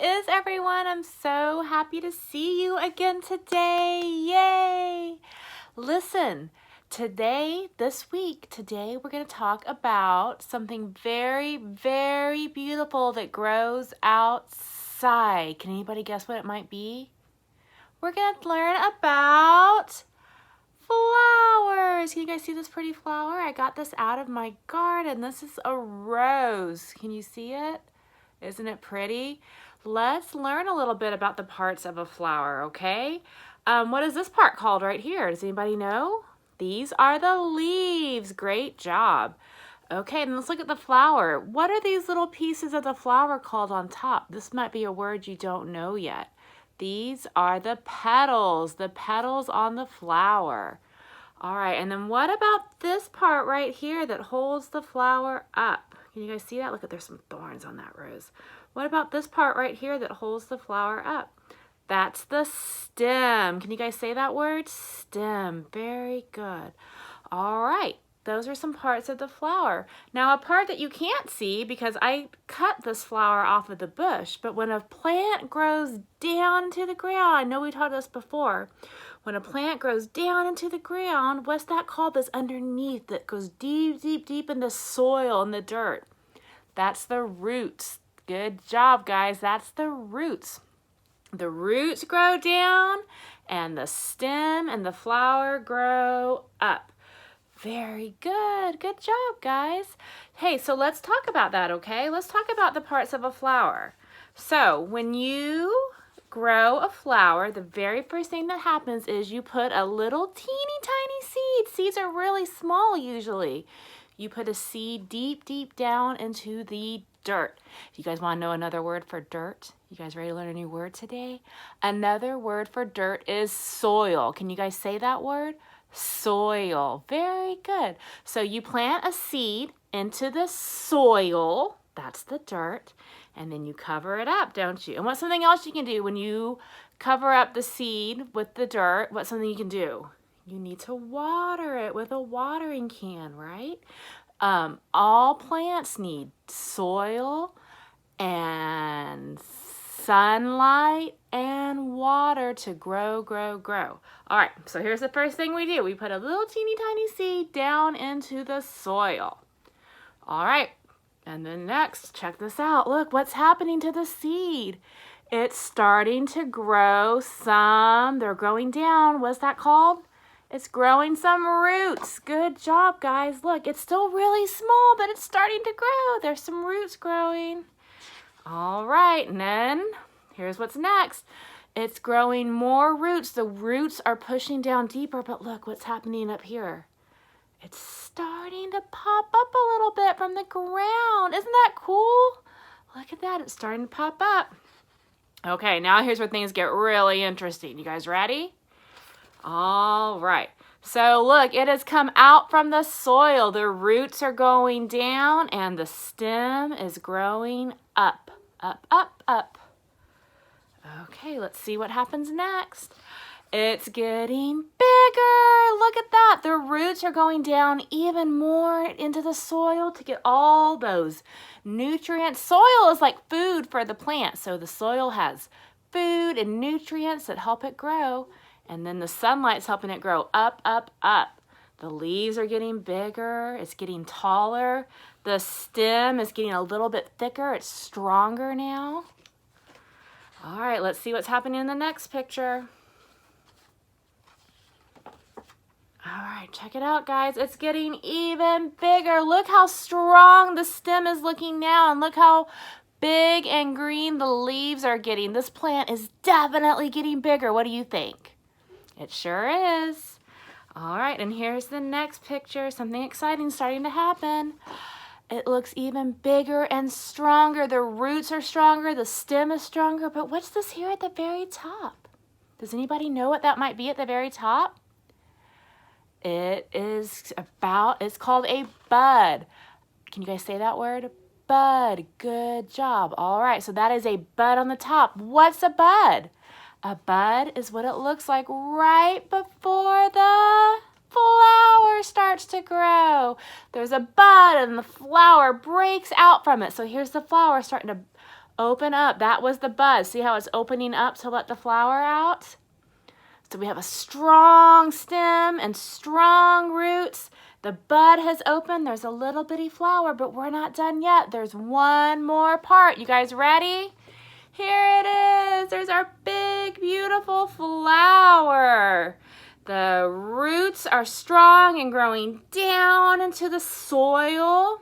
is everyone? I'm so happy to see you again today. Yay! Listen, this week, we're going to talk about something very, very beautiful that grows outside. Can anybody guess what it might be? We're going to learn about flowers. Can you guys see this pretty flower? I got this out of my garden. This is a rose. Can you see it? Isn't it pretty? Let's learn a little bit about the parts of a flower, okay? What is this part called right here? Does anybody know? These are the leaves. Great job. Okay, and let's look at the flower. What are these little pieces of the flower called on top? This might be a word you don't know yet. These are the petals on the flower. All right, and then what about this part right here that holds the flower up? Can you guys see that? Look, there's some thorns on that rose. What about this part right here that holds the flower up? That's the stem. Can you guys say that word? Stem. Very good. All right. Those are some parts of the flower. Now, a part that you can't see because I cut this flower off of the bush, but when a plant grows down to the ground, I know we taught this before, when a plant grows down into the ground, what's that called? This underneath that goes deep, deep, deep in the soil and the dirt. That's the roots. Good job, guys. That's the roots. The roots grow down and the stem and the flower grow up. Very good. Good job, guys. Hey, so let's talk about that, okay? Let's talk about the parts of a flower. So when you grow a flower, the very first thing that happens is you put a little teeny tiny seed. Seeds are really small usually. You put a seed deep, deep down into the dirt. You guys want to know another word for dirt? You guys ready to learn a new word today? Another word for dirt is soil. Can you guys say that word? Soil. Very good. So you plant a seed into the soil. That's the dirt. And then you cover it up, don't you? And what's something else you can do when you cover up the seed with the dirt? What's something you can do? You need to water it with a watering can, right? All plants need soil and sunlight and water to grow, grow, grow. All right, so here's the first thing we do. We put a little teeny tiny seed down into the soil. All right, and then next, check this out. Look, what's happening to the seed? It's starting to grow they're growing down. What's that called? It's growing some roots. Good job, guys. Look, it's still really small, but it's starting to grow. There's some roots growing. All right, and then here's what's next. It's growing more roots. The roots are pushing down deeper, but look what's happening up here. It's starting to pop up a little bit from the ground. Isn't that cool? Look at that. It's starting to pop up. Okay, now here's where things get really interesting. You guys ready? All right. So look, it has come out from the soil. The roots are going down and the stem is growing up, up, up, up. Okay, let's see what happens next. It's getting bigger. Look at that. The roots are going down even more into the soil to get all those nutrients. Soil is like food for the plant. So the soil has food and nutrients that help it grow. And then the sunlight's helping it grow up, up, up. The leaves are getting bigger. It's getting taller. The stem is getting a little bit thicker. It's stronger now. All right, let's see what's happening in the next picture. All right, check it out, guys. It's getting even bigger. Look how strong the stem is looking now, and look how big and green the leaves are getting. This plant is definitely getting bigger. What do you think? It sure is. All right, and here's the next picture. Something exciting starting to happen. It looks even bigger and stronger. The roots are stronger, the stem is stronger, but what's this here at the very top? Does anybody know what that might be at the very top? It's called a bud. Can you guys say that word? Bud. Good job. All right, so that is a bud on the top. What's a bud? A bud is what it looks like right before the flower starts to grow. There's a bud and the flower breaks out from it. So here's the flower starting to Open up. That was the bud. See how it's opening up to let the flower out? So we have a strong stem and strong roots. The bud has opened. There's a little bitty flower, but we're not done yet. There's one more part. You guys ready? Here it is. There's our big, beautiful flower. The roots are strong and growing down into the soil.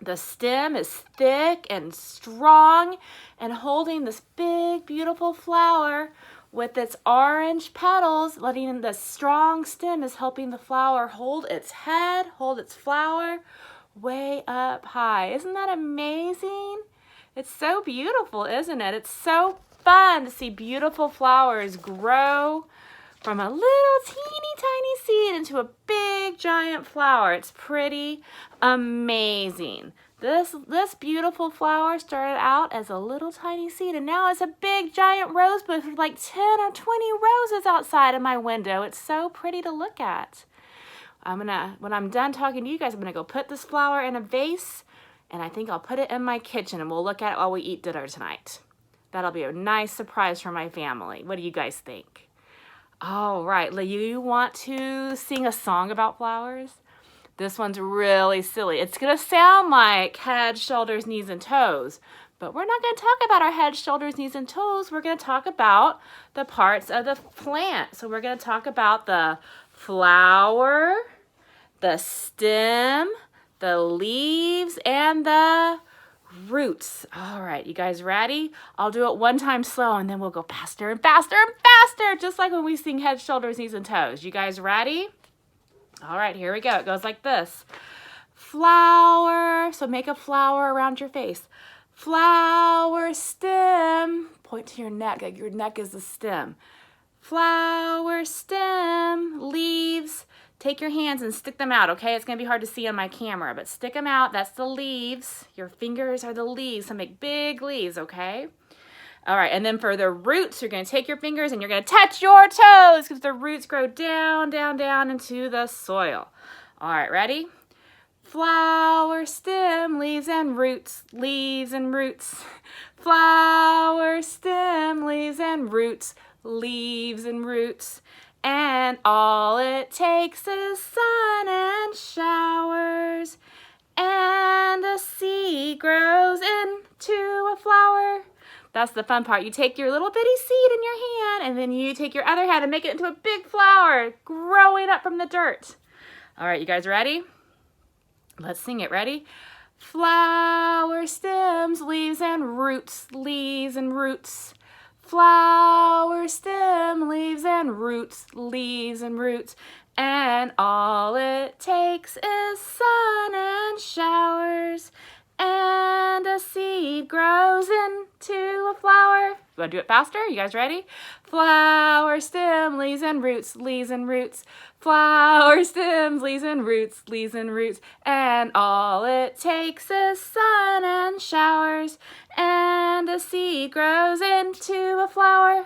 The stem is thick and strong and holding this big, beautiful flower with its orange petals, letting the strong stem is helping the flower hold its head, hold its flower way up high. Isn't that amazing? It's so beautiful, isn't it? It's so fun to see beautiful flowers grow from a little teeny tiny seed into a big giant flower. It's pretty amazing. This beautiful flower started out as a little tiny seed and now it's a big giant rose bush with like 10 or 20 roses outside of my window. It's so pretty to look at. When I'm done talking to you guys, I'm gonna go put this flower in a vase and I think I'll put it in my kitchen and we'll look at it while we eat dinner tonight. That'll be a nice surprise for my family. What do you guys think? All right, you want to sing a song about flowers? This one's really silly. It's gonna sound like head, shoulders, knees, and toes, but we're not gonna talk about our head, shoulders, knees, and toes. We're gonna talk about the parts of the plant. So we're gonna talk about the flower, the stem, the leaves, and the roots. All right, you guys ready? I'll do it one time slow and then we'll go faster and faster and faster, just like when we sing head, shoulders, knees, and toes. You guys ready? All right, here we go. It goes like this. Flower, so make a flower around your face. Flower stem, point to your neck, like your neck is the stem. Flower stem, leaves. Take your hands and stick them out, okay? It's gonna be hard to see on my camera, but stick them out. That's the leaves. Your fingers are the leaves, so make big leaves, okay? All right, and then for the roots, you're gonna take your fingers and you're gonna touch your toes because the roots grow down, down, down into the soil. All right, ready? Flower, stem, leaves, and roots, leaves and roots. Flower, stem, leaves, and roots, leaves and roots. And all it takes is sun and showers, and a seed grows into a flower. That's the fun part. You take your little bitty seed in your hand, and then you take your other hand and make it into a big flower growing up from the dirt. All right, you guys ready? Let's sing it. Ready? Flower, stems, leaves, and roots, leaves and roots. Flower, stem, leaves, and roots, leaves and roots. And all it takes is sun and showers, and a seed grows into a flower. You want to do it faster? You guys ready? Flower, stem, leaves, and roots, leaves and roots. Flower, stems, leaves, and roots, leaves and roots. And all it takes is sun and showers, and a seed grows into a flower.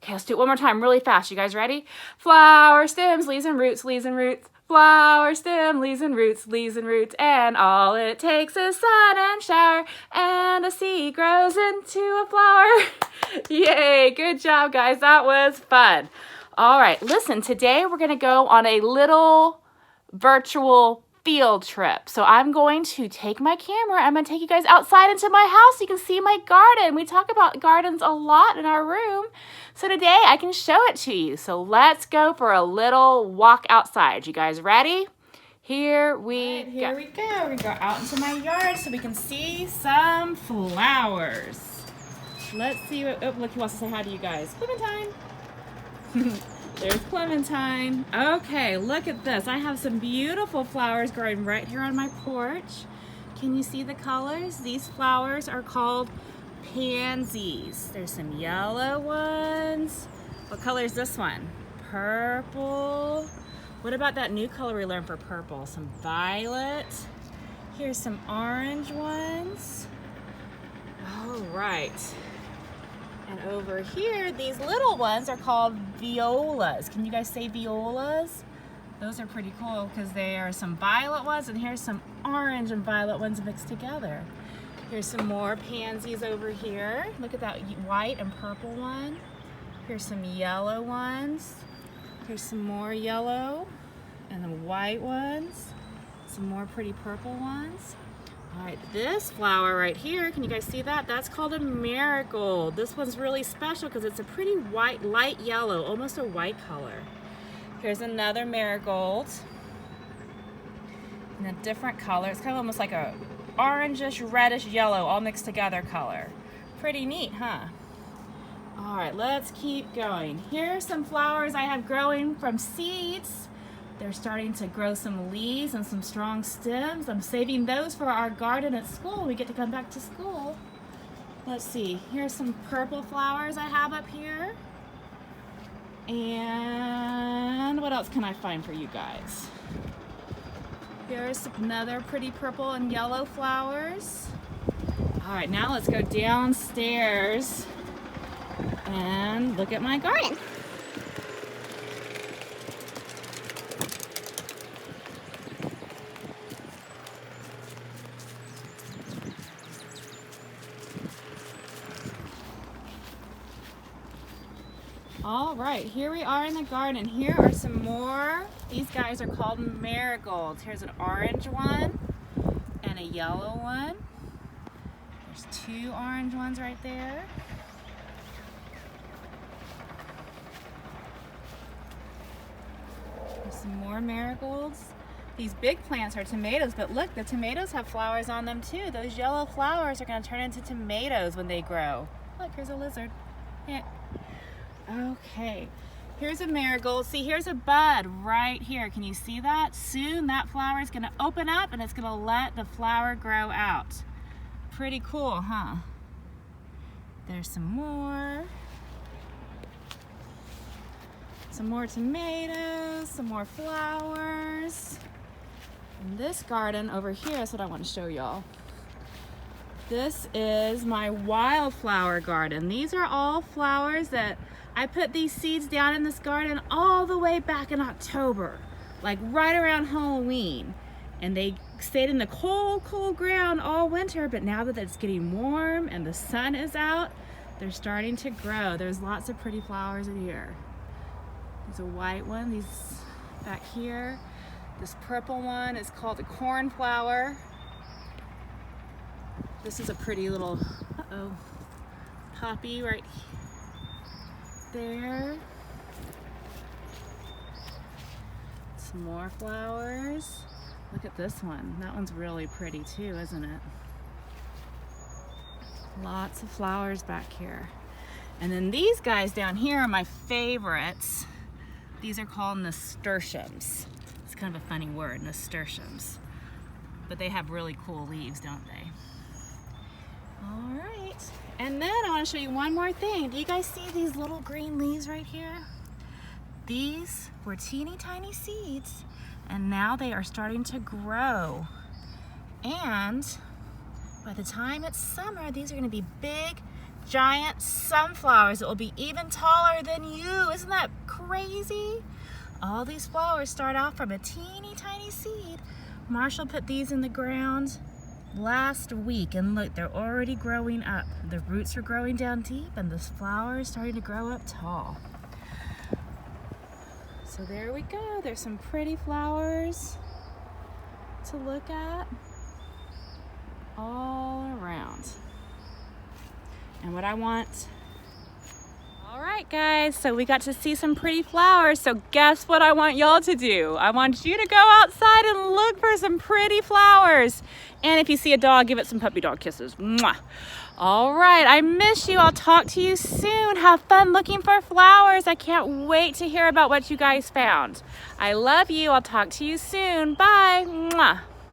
Okay, let's do it one more time really fast. You guys ready? Flower, stems, leaves, and roots, leaves and roots. Flower, stem, leaves, and roots, leaves and roots. And all it takes is sun and shower, and a seed grows into a flower. Yay, good job, guys. That was fun. All right, listen, today we're going to go on a little virtual field trip. So I'm going to take my camera. I'm going to take you guys outside into my house so you can see my garden. We talk about gardens a lot in our room. So today I can show it to you. So let's go for a little walk outside. You guys ready? Here we go. Here we go. We're going to go out into my yard so we can see some flowers. Let's see what, oh, look, he wants to say hi to you guys. Clementine. There's Clementine. Okay, look at this. I have some beautiful flowers growing right here on my porch. Can you see the colors? These flowers are called pansies. There's some yellow ones. What color is this one? Purple. What about that new color we learned for purple? Some violet. Here's some orange ones. All right. And over here, these little ones are called violas. Can you guys say violas? Those are pretty cool because there are some violet ones and here's some orange and violet ones mixed together. Here's some more pansies over here. Look at that white and purple one. Here's some yellow ones. Here's some more yellow and the white ones. Some more pretty purple ones. All right, this flower right here, can you guys see that? That's called a marigold. This one's really special because it's a pretty white, light yellow, almost a white color. Here's another marigold in a different color. It's kind of almost like a orangish, reddish, yellow, all mixed together color. Pretty neat, huh? All right, let's keep going. Here's some flowers I have growing from seeds. They're starting to grow some leaves and some strong stems. I'm saving those for our garden at school. We get to come back to school. Let's see, here's some purple flowers I have up here. And what else can I find for you guys? Here's another pretty purple and yellow flowers. All right, now let's go downstairs and look at my garden. All right, here we are in the garden. Here are some more. These guys are called marigolds. Here's an orange one and a yellow one. There's two orange ones right there. There's some more marigolds. These big plants are tomatoes, but look, the tomatoes have flowers on them too. Those yellow flowers are going to turn into tomatoes when they grow. Look, here's a lizard. Yeah. Okay, here's a marigold. See, here's a bud right here. Can you see that? Soon that flower is going to open up and it's going to let the flower grow out. Pretty cool, huh? There's some more. Some more tomatoes, some more flowers. And this garden over here is what I want to show y'all. This is my wildflower garden. These are all flowers that I put these seeds down in this garden all the way back in October, like right around Halloween. And they stayed in the cold, cold ground all winter, but now that it's getting warm and the sun is out, they're starting to grow. There's lots of pretty flowers in here. There's a white one, these back here. This purple one is called a cornflower. This is a pretty little, poppy right there. Some more flowers. Look at this one. That one's really pretty too, isn't it? Lots of flowers back here. And then these guys down here are my favorites. These are called nasturtiums. It's kind of a funny word, nasturtiums. But they have really cool leaves, don't they? All right, and then I want to show you one more thing. Do you guys see these little green leaves right here? These were teeny tiny seeds, and now they are starting to grow. And by the time it's summer, these are going to be big, giant sunflowers that will be even taller than you. Isn't that crazy? All these flowers start off from a teeny tiny seed. Marshall put these in the ground last week, and look, they're already growing up. The roots are growing down deep and this flower is starting to grow up tall. So there we go. There's some pretty flowers to look at all around. And what I want, all right guys, so we got to see some pretty flowers. So guess what I want y'all to do? I want you to go outside and look for some pretty flowers. And if you see a dog, give it some puppy dog kisses. Mwah. All right, I miss you. I'll talk to you soon. Have fun looking for flowers. I can't wait to hear about what you guys found. I love you. I'll talk to you soon. Bye. Mwah.